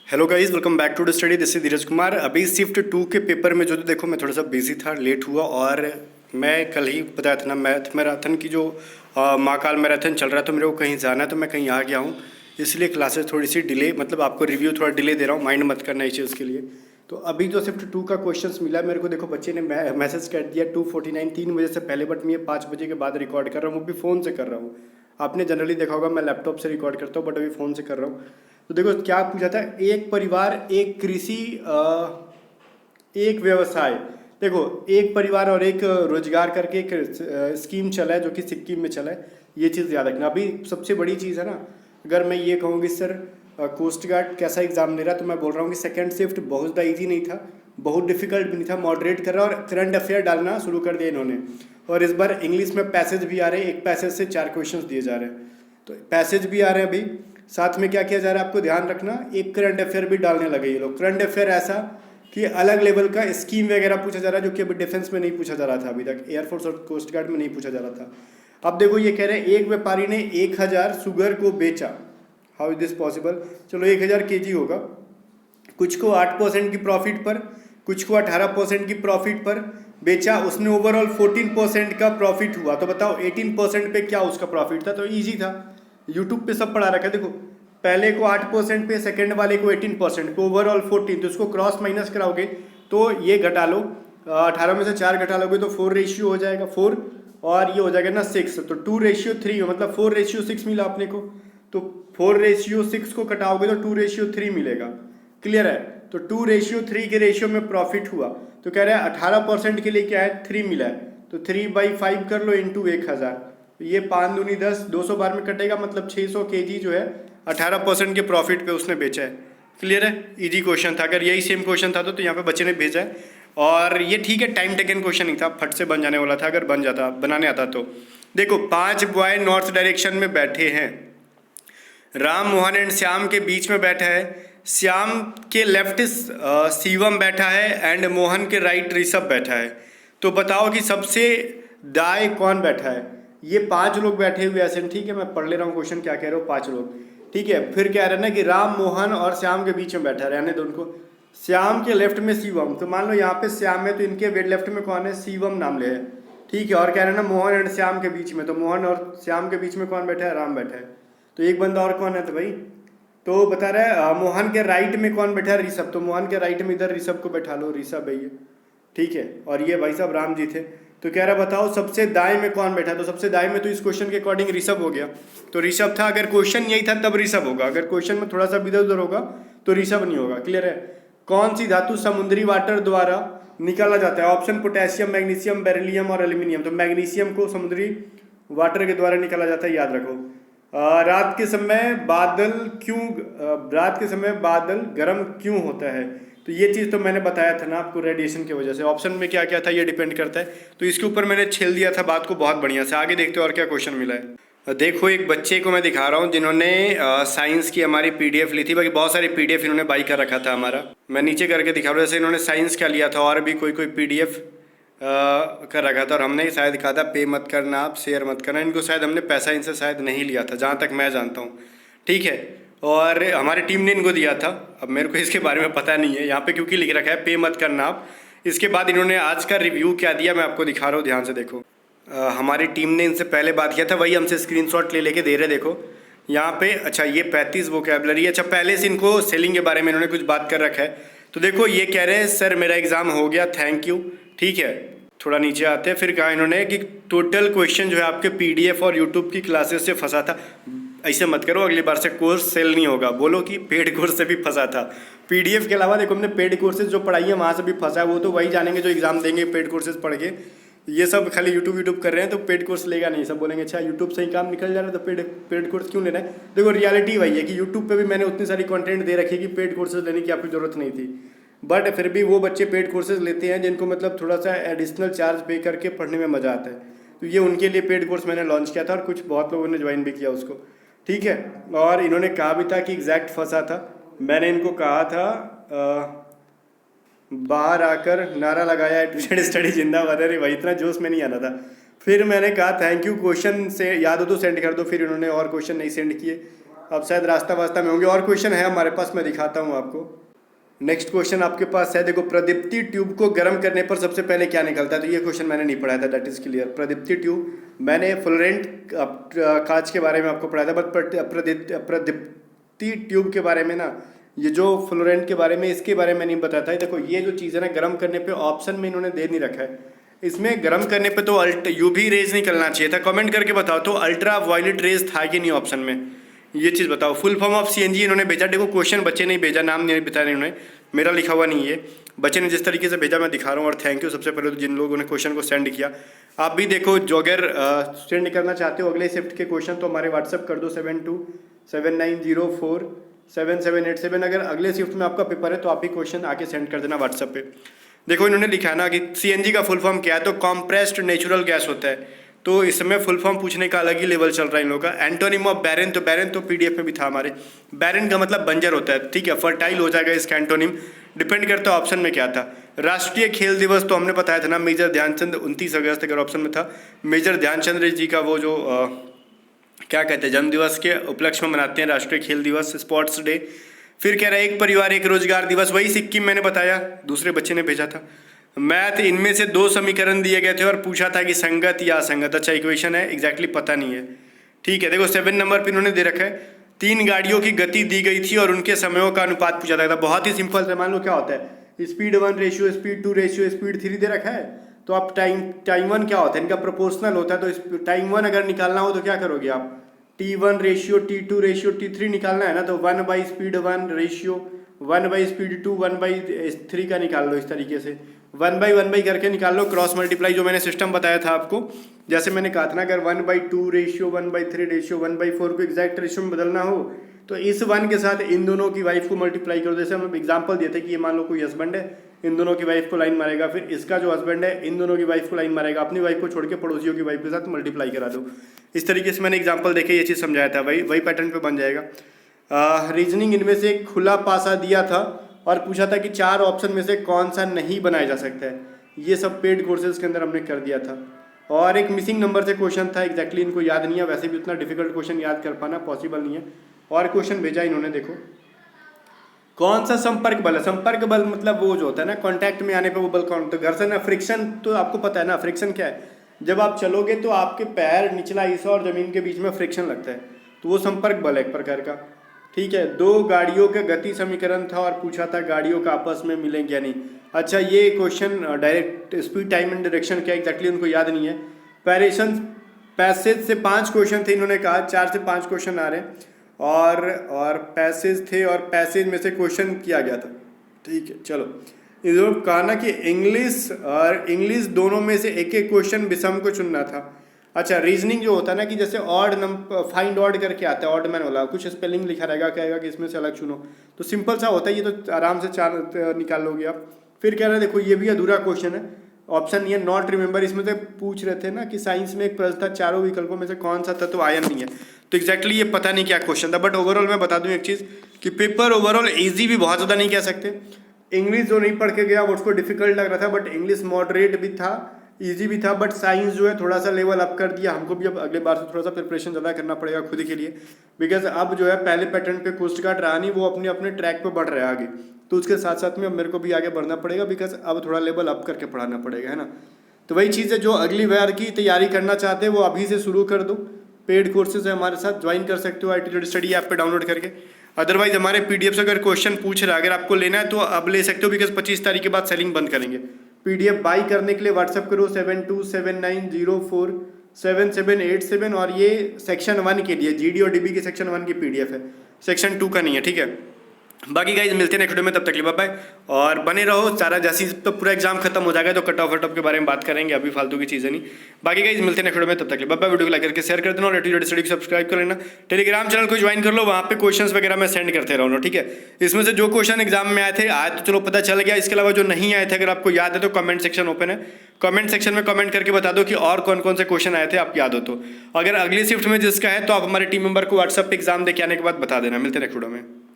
Hello guys, welcome back to the study. This is Dheeraj Kumar. अभी shift 2 के paper में जो देखो मैं थोड़ा सा बिजी था, लेट हुआ। और मैं कल ही बताया था ना, मैथ मैराथन की जो महाकाल मैराथन चल रहा है, तो मेरे को कहीं जाना है, तो मैं कहीं आ गया हूँ, इसलिए क्लासेस थोड़ी सी डिले, मतलब आपको रिव्यू थोड़ा डिले दे रहा हूँ, माइंड मत करना इस चीज़ के लिए। तो अभी जो शिफ्ट 2 का क्वेश्चन मिला मेरे को, देखो बच्चे ने मैसेज कर दिया 2:49, 3 बजे से पहले, बट मैं ये 5 बजे के बाद रिकॉर्ड कर रहा हूँ, वो भी फ़ोन से कर रहा हूँ। आपने जनरली देखा होगा मैं लैपटॉप से रिकॉर्ड करता हूँ, बट अभी फ़ोन से कर रहा हूँ। तो देखो क्या पूछा था, एक परिवार, एक कृषि, एक व्यवसाय। देखो एक परिवार और एक रोजगार करके एक स्कीम चला है, जो कि सिक्किम में चला है। ये चीज़ याद रखना। अभी सबसे बड़ी चीज़ है ना, अगर मैं ये कहूँ कि सर कोस्ट गार्ड कैसा एग्जाम ले रहा, तो मैं बोल रहा हूँ कि सेकंड शिफ्ट बहुत ज़्यादा ईजी नहीं था, बहुत डिफिकल्ट भी नहीं था, मॉडरेट कर रहा, और करंट अफेयर डालना शुरू कर दिया इन्होंने। और इस बार इंग्लिश में पैसेज भी आ रहे हैं, एक पैसेज से 4 क्वेश्चन दिए जा रहे हैं, तो पैसेज भी आ रहे हैं अभी। साथ में क्या किया जा रहा है, आपको ध्यान रखना, एक करंट अफेयर भी डालने लगे ये लोग। करंट अफेयर ऐसा कि अलग लेवल का स्कीम वगैरह पूछा जा रहा है, जो कि अभी डिफेंस में नहीं पूछा जा रहा था, अभी तक एयरफोर्स और कोस्ट गार्ड में नहीं पूछा जा रहा था। अब देखो ये कह रहे हैं एक व्यापारी ने 1000 शुगर को बेचा। How is this possible? चलो 1000 केजी होगा, कुछ को 8% की प्रॉफिट पर, कुछ को 18% की प्रॉफिट पर बेचा, उसने ओवरऑल 14% का प्रॉफिट हुआ। तो बताओ 18% पे क्या उसका प्रॉफिट था? तो इजी था, यूट्यूब पे सब पढ़ा रखा है। देखो पहले को 8% पे, सेकंड वाले को 18% पे, ओवरऑल 14, तो इसको क्रॉस माइनस कराओगे तो ये घटा लो, 18 में से 4 घटा लोगे तो 4 रेशियो हो जाएगा, 4, और ये हो जाएगा ना 6, तो 2:3, मतलब 4:6 मिला अपने को। तो 4:6 को कटाओगे तो 2:3 मिलेगा। क्लियर है? तो 2:3 के रेशियो में प्रॉफिट हुआ। तो कह रहे हैं 18% के लिए क्या है, 3 मिला है, तो 3/5 कर लो इंटू 1000, ये 5 दूनी 10, 200 बार में कटेगा, मतलब 600 केजी जो है 18% के प्रॉफिट पे उसने बेचा है। क्लियर है? इजी क्वेश्चन था। अगर यही सेम क्वेश्चन था तो यहाँ पे बच्चे ने भेजा है, और ये ठीक है, टाइम टेकन क्वेश्चन नहीं था, फट से बन जाने वाला था अगर बन जाता, बनाने आता तो। देखो 5 बॉय नॉर्थ डायरेक्शन में बैठे हैं, राम मोहन एंड श्याम के बीच में बैठा है, श्याम के लेफ्ट शिवम बैठा है एंड मोहन के राइट ऋषभ बैठा है। तो बताओ कि सबसे दाएं कौन बैठा है? ये 5 लोग बैठे हुए ऐसे, ठीक है, मैं पढ़ ले रहा हूँ क्वेश्चन क्या कह रहे हो, 5 लोग, ठीक है। फिर क्या रहा है ना कि राम मोहन और श्याम के बीच में बैठा है, रहने दो उनको। श्याम के लेफ्ट में शिवम, तो मान लो यहाँ पे श्याम है, तो इनके लेफ्ट में कौन है, शिवम नाम ले है, ठीक है। और कह रहे हैं ना मोहन एंड श्याम के बीच में, तो मोहन और श्याम के बीच में कौन बैठा है, राम बैठा है। तो एक बंदा और कौन है, तो भाई तो बता रहा है मोहन के राइट में कौन बैठा है, ऋषभ, तो मोहन के राइट में इधर ऋषभ को बैठा लो, ऋषभ है ये, ठीक है। और ये भाई साहब राम जी थे। तो कह रहा बताओ सबसे दाएं में कौन बैठा, तो सबसे दाएं में तो इस क्वेश्चन के अकॉर्डिंग ऋषभ हो गया, तो ऋषभ था। अगर क्वेश्चन यही था तब ऋषभ होगा, अगर क्वेश्चन में थोड़ा सा इधर उधर होगा तो ऋषभ नहीं होगा। क्लियर है? कौन सी धातु समुद्री वाटर द्वारा निकाला जाता है? ऑप्शन पोटेशियम, मैग्नीशियम, बेरिलियम और एल्यूमिनियम। तो मैग्नीशियम को समुद्री वाटर के द्वारा निकाला जाता है, याद रखो। रात के समय बादल गर्म क्यों होता है? तो ये चीज़ तो मैंने बताया था ना आपको, रेडिएशन की वजह से। ऑप्शन में क्या क्या था ये डिपेंड करता है, तो इसके ऊपर मैंने छेल दिया था बात को बहुत बढ़िया से। आगे देखते हो और क्या क्वेश्चन मिला है। देखो एक बच्चे को मैं दिखा रहा हूँ जिन्होंने साइंस की हमारी पीडीएफ ली थी, बाकी बहुत सारी पीडीएफ इन्होंने बाई कर रखा था हमारा। मैं नीचे करके दिखा रहा हूँ, जैसे इन्होंने साइंस का लिया था और भी कोई कोई पीडीएफ कर रखा था, और हमने शायद कहा था पे मत करना, आप शेयर मत करना। इनको शायद हमने पैसा इनसे शायद नहीं लिया था, जहाँ तक मैं जानता हूँ, ठीक है। और हमारी टीम ने इनको दिया था, अब मेरे को इसके बारे में पता नहीं है यहाँ पे क्योंकि लिख रखा है पे मत करना आप। इसके बाद इन्होंने आज का रिव्यू क्या दिया मैं आपको दिखा रहा हूँ, ध्यान से देखो। हमारी टीम ने इनसे पहले बात किया था, वही हमसे स्क्रीनशॉट ले लेके दे रहे, देखो यहाँ पे। अच्छा ये 35 वोकैबलरी है। अच्छा पहले से इनको सेलिंग के बारे में इन्होंने कुछ बात कर रखा है। तो देखो ये कह रहे हैं सर मेरा एग्ज़ाम हो गया, थैंक यू, ठीक है। थोड़ा नीचे आते हैं, फिर कहा इन्होंने कि टोटल क्वेश्चन जो है आपके पीडीएफ और यूट्यूब की क्लासेस से फंसा था। ऐसे मत करो, अगली बार से कोर्स सेल नहीं होगा, बोलो कि पेड कोर्स से भी फंसा था। पीडीएफ के अलावा देखो हमने पेड कोर्सेज जो पढ़ाई है वहाँ से भी फंसा है, वो तो वही जानेंगे जो एग्जाम देंगे पेड कोर्सेज पढ़ के। ये सब खाली यूट्यूब कर रहे हैं तो पेड कोर्स लेगा नहीं, सब बोलेंगे अच्छा यूट्यूब से ही काम निकल जा रहा है तो पेड कोर्स क्यों लेना है। देखो रियलिटी वही है कि यूट्यूब पे भी मैंने उतनी सारी कंटेंट दे रखी है कि पेड कोर्सेज लेने की आपकी ज़रूरत नहीं थी, बट फिर भी वो बच्चे पेड कोर्सेज लेते हैं जिनको मतलब थोड़ा सा एडिशनल चार्ज पे करके पढ़ने में मज़ा आता है। तो ये उनके लिए पेड कोर्स मैंने लॉन्च किया था, और कुछ बहुत लोगों ने ज्वाइन भी किया उसको, ठीक है। और इन्होंने कहा भी था कि एग्जैक्ट फंसा था। मैंने इनको कहा था बाहर आकर नारा लगाया ट्यूशन स्टडी जिंदाबाद, अरे भाई इतना जोश में नहीं आना था। फिर मैंने कहा थैंक यू, क्वेश्चन से याद हो तो सेंड कर दो, फिर इन्होंने और क्वेश्चन नहीं सेंड किए। अब शायद रास्ता वास्ता में होंगे। और क्वेश्चन है हमारे पास, मैं दिखाता हूँ आपको। नेक्स्ट क्वेश्चन आपके पास है, देखो, प्रदीप्ति ट्यूब को गर्म करने पर सबसे पहले क्या निकलता है? तो ये क्वेश्चन मैंने नहीं पढ़ाया था, दैट इज क्लियर। प्रदीप्ति ट्यूब मैंने फ्लोरेंट कांच के बारे में आपको पढ़ाया था, बट प्रदीप्ति ट्यूब के बारे में ना, ये जो फ्लोरेंट के बारे में, इसके बारे में नहीं बताया था। देखो ये जो चीज़ है ना, गर्म करने पे ऑप्शन में इन्होंने दे नहीं रखा है। इसमें गर्म करने पे तो यूवी रेज निकलना चाहिए था। कमेंट करके बताओ तो अल्ट्रा वायलेट रेज था कि नहीं ऑप्शन में, ये चीज़ बताओ। फुल फॉर्म ऑफ सीएनजी इन्होंने भेजा, देखो क्वेश्चन बच्चे नहीं भेजा, नाम नहीं बताया इन्होंने, मेरा लिखा हुआ नहीं है, बच्चे ने जिस तरीके से भेजा मैं दिखा रहा हूँ। और थैंक यू सबसे पहले तो जिन लोगों ने क्वेश्चन को सेंड किया। आप भी देखो, जो अगर सेंड करना चाहते हो अगले शिफ्ट के क्वेश्चन तो हमारे व्हाट्सअप कर दो 7279047787। अगर अगले शिफ्ट में आपका पेपर है तो आप भी क्वेश्चन आके सेंड कर देना व्हाट्सअप पे। देखो इन्होंने लिखा है ना कि सीएनजी का फुल फॉर्म क्या है, तो कॉम्प्रेस्ड नेचुरल गैस होता है। तो इस समय फुल फॉर्म पूछने का अलग ही लेवल चल रहा है इन लोगों का। एंटोनिम ऑफ बैरन, तो बैरन तो पीडीएफ में भी था हमारे। बैरन का मतलब बंजर होता है, ठीक है, फर्टाइल हो जाएगा इसका एंटोनिम। डिपेंड करता है ऑप्शन में क्या था। राष्ट्रीय खेल दिवस तो हमने बताया था ना, मेजर ध्यानचंद, 29 अगस्त अगर ऑप्शन में था। मेजर ध्यानचंद जी का वो जो क्या कहते हैं, जन्म दिवस के उपलक्ष्य में मनाते हैं राष्ट्रीय खेल दिवस, स्पोर्ट्स डे। फिर कह रहा है एक परिवार एक रोजगार दिवस, वही सिक्किम मैंने बताया, दूसरे बच्चे ने भेजा था। मैथ, इनमें से 2 समीकरण दिए गए थे और पूछा था कि संगत या असंगत। अच्छा इक्वेशन है, एग्जैक्टली पता नहीं है, ठीक है। देखो 7 नंबर पे इन्होंने दे रखा है, 3 गाड़ियों की गति दी गई थी और उनके समयों का अनुपात पूछा था। बहुत ही सिंपल है, मान लो क्या होता है, speed 1 ratio speed 2 ratio speed 3 दे रखा है, तो आप टाइम 1 क्या होता है, इनका प्रोपोर्शनल होता है। तो टाइम 1 अगर निकालना हो तो क्या करोगे आप, T1 ratio T2 ratio T3 निकालना है ना, तो 1 by speed 1 ratio 1 by speed 2 1 by 3 का निकाल लो। इस तरीके से 1 बाई करके निकाल लो, क्रॉस मल्टीप्लाई जो मैंने सिस्टम बताया था आपको। जैसे मैंने कहा था ना, अगर 1/2 रेशियो 1/3 रेशियो 1/4 को एग्जैक्ट रेशियो में बदलना हो तो इस 1 के साथ इन दोनों की वाइफ को मल्टीप्लाई करो। जैसे हम एग्जाम्पल दिए थे कि ये मान लो कोई हस्बैंड है, इन दोनों की वाइफ को लाइन मारेगा, फिर इसका जो हस्बैंड है इन दोनों की वाइफ को लाइन मारेगा, अपनी वाइफ को छोड़ के पड़ोसियों की वाइफ के साथ मल्टीप्लाई करा दो। इस तरीके से मैंने एग्जाम्पल देखे ये चीज़ समझाया था, वही पैटर्न पे बन जाएगा। रीजनिंग इनमें से एक खुला पासा दिया था और पूछा था कि 4 ऑप्शन में से कौन सा नहीं बनाया जा सकता है। ये सब पेड कोर्सेज के अंदर हमने कर दिया था। और एक मिसिंग नंबर से क्वेश्चन था, एग्जैक्टली इनको याद नहीं है, वैसे भी उतना डिफिकल्ट क्वेश्चन याद कर पाना पॉसिबल नहीं है। और क्वेश्चन भेजा इन्होंने, देखो कौन सा संपर्क बल है। संपर्क बल मतलब वो जो होता है ना, कांटेक्ट में आने पे वो बल कौन, तो घर्षण, फ्रिक्शन तो आपको पता है ना, फ्रिक्शन क्या है, जब आप चलोगे तो आपके पैर निचला हिस्सा और जमीन के बीच में फ्रिक्शन लगता है, तो वो संपर्क बल है एक प्रकार का, ठीक है। 2 गाड़ियों का गति समीकरण था और पूछा था गाड़ियों का आपस में मिलेंगे या नहीं। अच्छा ये question direct speed time and direction क्या एग्जैक्टली उनको याद नहीं है। पैसेज से 5 क्वेश्चन थे, इन्होंने कहा 4 से 5 क्वेश्चन आ रहे हैं और पैसेज थे और पैसेज में से क्वेश्चन किया गया था, ठीक है। चलो इन्होंने कहा ना कि इंग्लिश दोनों में से एक एक क्वेश्चन विषम को चुनना था। अच्छा रीजनिंग जो होता है ना कि जैसे ऑड नंबर फाइंड ऑड करके आता है, ऑड मैन वाला, कुछ स्पेलिंग लिखा रहेगा, कहेगा कि इसमें से अलग चुनो, तो सिंपल सा होता है, ये तो आराम से 4 निकाल लोगे आप। फिर कह रहे हैं देखो ये भी अधूरा क्वेश्चन है, ऑप्शन ये नॉट रिमेंबर, इसमें से पूछ रहे थे ना कि साइंस में एक प्रश्न था, चारों विकल्पों में से कौन सा था, तो आयन नहीं है। तो एग्जैक्टली ये पता नहीं क्या क्वेश्चन था, बट ओवरऑल मैं बता दूं एक चीज़ कि पेपर ओवरऑल ईजी भी बहुत ज़्यादा नहीं कह सकते। इंग्लिश जो नहीं पढ़ के गया वो उसको डिफिकल्ट लग रहा था, बट इंग्लिश मॉडरेट भी था, इजी भी था, बट साइंस जो है थोड़ा सा लेवल अप कर दिया। हमको भी अब अगले बार से थोड़ा सा प्रिपरेशन ज़्यादा करना पड़ेगा खुद के लिए, बिकॉज अब जो है पहले पैटर्न पे कोस्ट गार्ड रहा नहीं, वो अपने अपने ट्रैक पे बढ़ रहा है आगे, तो उसके साथ साथ में अब मेरे को भी आगे बढ़ना पड़ेगा, बिकॉज अब थोड़ा लेवल अप करके पढ़ाना पड़ेगा, है ना। तो वही चीज़ है, जो अगली बार की तैयारी करना चाहते हैं वो अभी से शुरू कर दो। पेड कोर्सेज है हमारे साथ, ज्वाइन कर सकते हो IIT स्टडी ऐप पे डाउनलोड करके। अदरवाइज हमारे PDF से अगर क्वेश्चन पूछ रहा है, अगर आपको लेना है तो अब ले सकते हो, बिकॉज 25 तारीख के बाद सेलिंग बंद करेंगे। PDF बाई करने के लिए व्हाट्सअप करो 7279047787 और ये सेक्शन 1 के लिए GD और DB के सेक्शन 1 की PDF है, सेक्शन 2 का नहीं है, ठीक है। बाकी गाइज मिलते हैं नेक्स्ट वीडियो में, तब तक के लिए बाय बाय और बने रहो। सारा जैसे तो पूरा एग्जाम खत्म हो जाएगा तो कट ऑफ के बारे में बात करेंगे, अभी फालतू की चीज़ें नहीं। बाकी गाइज मिलते हैं नेक्स्ट वीडियो में, तब तक के लिए बाय बाय। वीडियो को लाइक करके शेयर कर देना और IIT स्टडी को सब्सक्राइब कर लेना। टेलीग्राम चैनल को ज्वाइन कर लो, वहाँ पे क्वेश्चंस वगैरह मैं सेंड करते रहूँगा, ठीक है। इसमें से जो क्वेश्चन एग्जाम में आए थे तो चलो पता चल गया, इसके अलावा जो नहीं आए थे अगर आपको याद है तो कमेंट सेक्शन ओपन है, कमेंट सेक्शन में कमेंट करके बता दो कि और कौन कौन से क्वेश्चन आए थे आप याद हो तो। अगर अगली शिफ्ट में जिसका है तो आप हमारे टीम मेंबर को व्हाट्सएप पे एग्जाम दे के आने के बाद बता देना। मिलते हैं नेक्स्ट वीडियो में।